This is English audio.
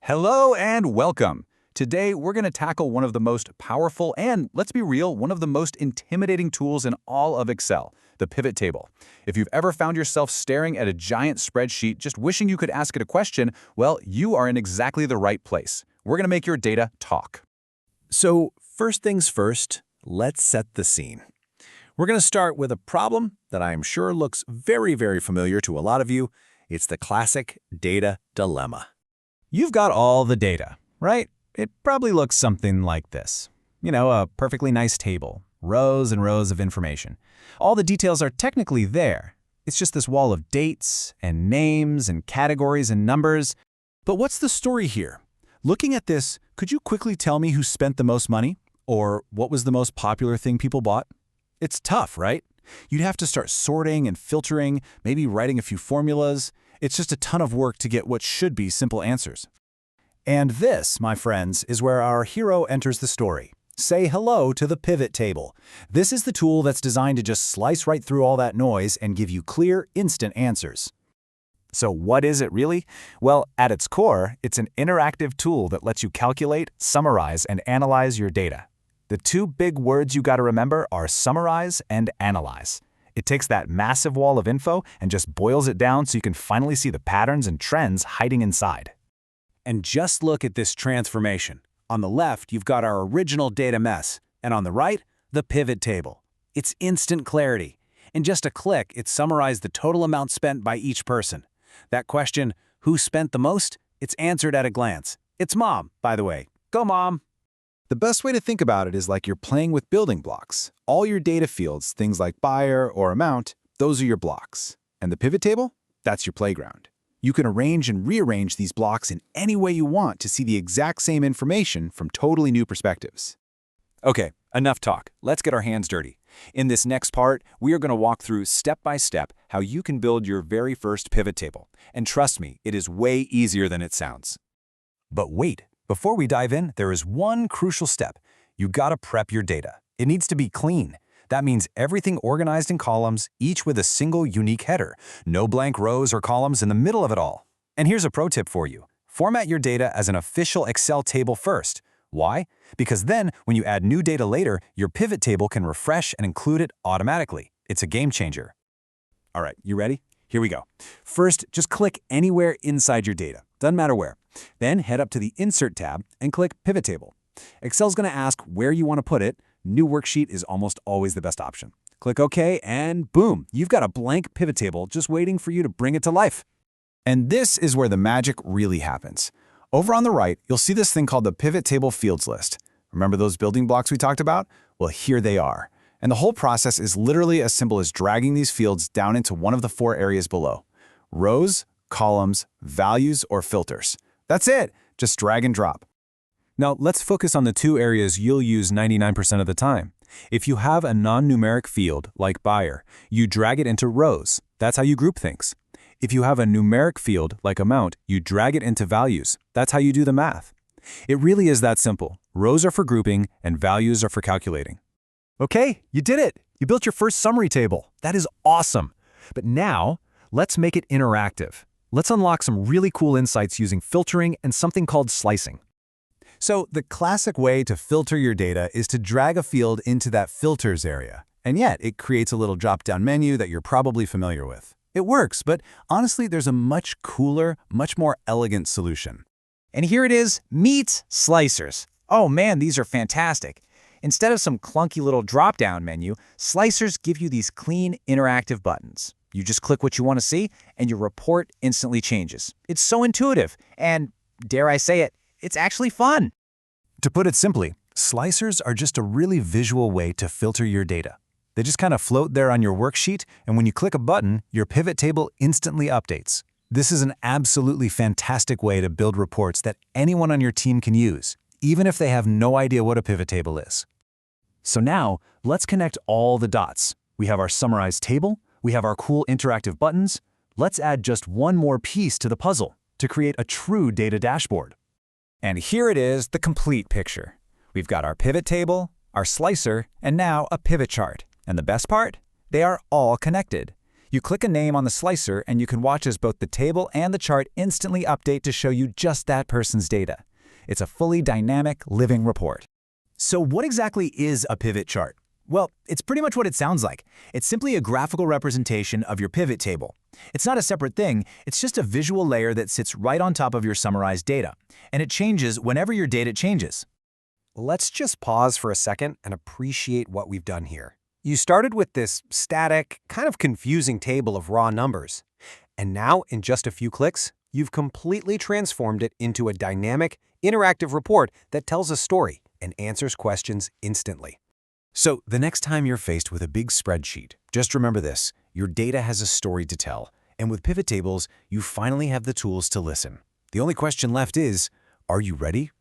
Hello and welcome. Today, we're going to tackle one of the most powerful and, let's be real, one of the most intimidating tools in all of Excel, the pivot table. If you've ever found yourself staring at a giant spreadsheet just wishing you could ask it a question, well, you are in exactly the right place. We're going to make your data talk. So first things first, let's set the scene. We're going to start with a problem that I am sure looks very, very familiar to a lot of you. It's the classic data dilemma. You've got all the data, right? It probably looks something like this. You know, a perfectly nice table, rows and rows of information. All the details are technically there. It's just this wall of dates and names and categories and numbers. But what's the story here? Looking at this, could you quickly tell me who spent the most money? Or what was the most popular thing people bought? It's tough, right? You'd have to start sorting and filtering, maybe writing a few formulas. It's just a ton of work to get what should be simple answers. And this, my friends, is where our hero enters the story. Say hello to the pivot table. This is the tool that's designed to just slice right through all that noise and give you clear, instant answers. So what is it really? Well, at its core, it's an interactive tool that lets you calculate, summarize, and analyze your data. The two big words you got to remember are summarize and analyze. It takes that massive wall of info and just boils it down so you can finally see the patterns and trends hiding inside. And just look at this transformation. On the left, you've got our original data mess, and on the right, the pivot table. It's instant clarity. In just a click, it summarized the total amount spent by each person. That question, who spent the most? It's answered at a glance. It's Mom, by the way. Go, Mom! The best way to think about it is like you're playing with building blocks. All your data fields, things like buyer or amount, those are your blocks. And the pivot table? That's your playground. You can arrange and rearrange these blocks in any way you want to see the exact same information from totally new perspectives. Okay, enough talk. Let's get our hands dirty. In this next part, we are going to walk through step by step how you can build your very first pivot table. And trust me, it is way easier than it sounds. But wait, before we dive in, there is one crucial step. You gotta prep your data. It needs to be clean. That means everything organized in columns, each with a single unique header. No blank rows or columns in the middle of it all. And here's a pro tip for you. Format your data as an official Excel table first. Why? Because then, when you add new data later, your pivot table can refresh and include it automatically. It's a game changer. All right, you ready? Here we go. First, just click anywhere inside your data. Doesn't matter where. Then head up to the Insert tab and click Pivot Table. Excel's going to ask where you want to put it. New Worksheet is almost always the best option. Click OK, and boom, you've got a blank pivot table just waiting for you to bring it to life. And this is where the magic really happens. Over on the right, you'll see this thing called the Pivot Table Fields List. Remember those building blocks we talked about? Well, here they are. And the whole process is literally as simple as dragging these fields down into one of the four areas below: rows, columns, values, or filters. That's it. Just drag and drop. Now, let's focus on the two areas you'll use 99% of the time. If you have a non-numeric field, like buyer, you drag it into rows. That's how you group things. If you have a numeric field, like amount, you drag it into values. That's how you do the math. It really is that simple. Rows are for grouping, and values are for calculating. Okay, you did it. You built your first summary table. That is awesome. But now, let's make it interactive. Let's unlock some really cool insights using filtering and something called slicing. So the classic way to filter your data is to drag a field into that filters area. And yet, it creates a little drop-down menu that you're probably familiar with. It works, but honestly, there's a much cooler, much more elegant solution. And here it is, meet slicers. Oh man, these are fantastic. Instead of some clunky little drop-down menu, slicers give you these clean, interactive buttons. You just click what you want to see, and your report instantly changes. It's so intuitive, and, dare I say it, it's actually fun. To put it simply, slicers are just a really visual way to filter your data. They just kind of float there on your worksheet, and when you click a button, your pivot table instantly updates. This is an absolutely fantastic way to build reports that anyone on your team can use, even if they have no idea what a pivot table is. So now, let's connect all the dots. We have our summarized table, we have our cool interactive buttons. Let's add just one more piece to the puzzle to create a true data dashboard. And here it is, the complete picture. We've got our pivot table, our slicer, and now a pivot chart. And the best part? They are all connected. You click a name on the slicer and you can watch as both the table and the chart instantly update to show you just that person's data. It's a fully dynamic, living report. So what exactly is a pivot chart? Well, it's pretty much what it sounds like. It's simply a graphical representation of your pivot table. It's not a separate thing, it's just a visual layer that sits right on top of your summarized data. And it changes whenever your data changes. Let's just pause for a second and appreciate what we've done here. You started with this static, kind of confusing table of raw numbers. And now, in just a few clicks, you've completely transformed it into a dynamic, interactive report that tells a story and answers questions instantly. So the next time you're faced with a big spreadsheet, just remember this: your data has a story to tell. And with pivot tables, you finally have the tools to listen. The only question left is, are you ready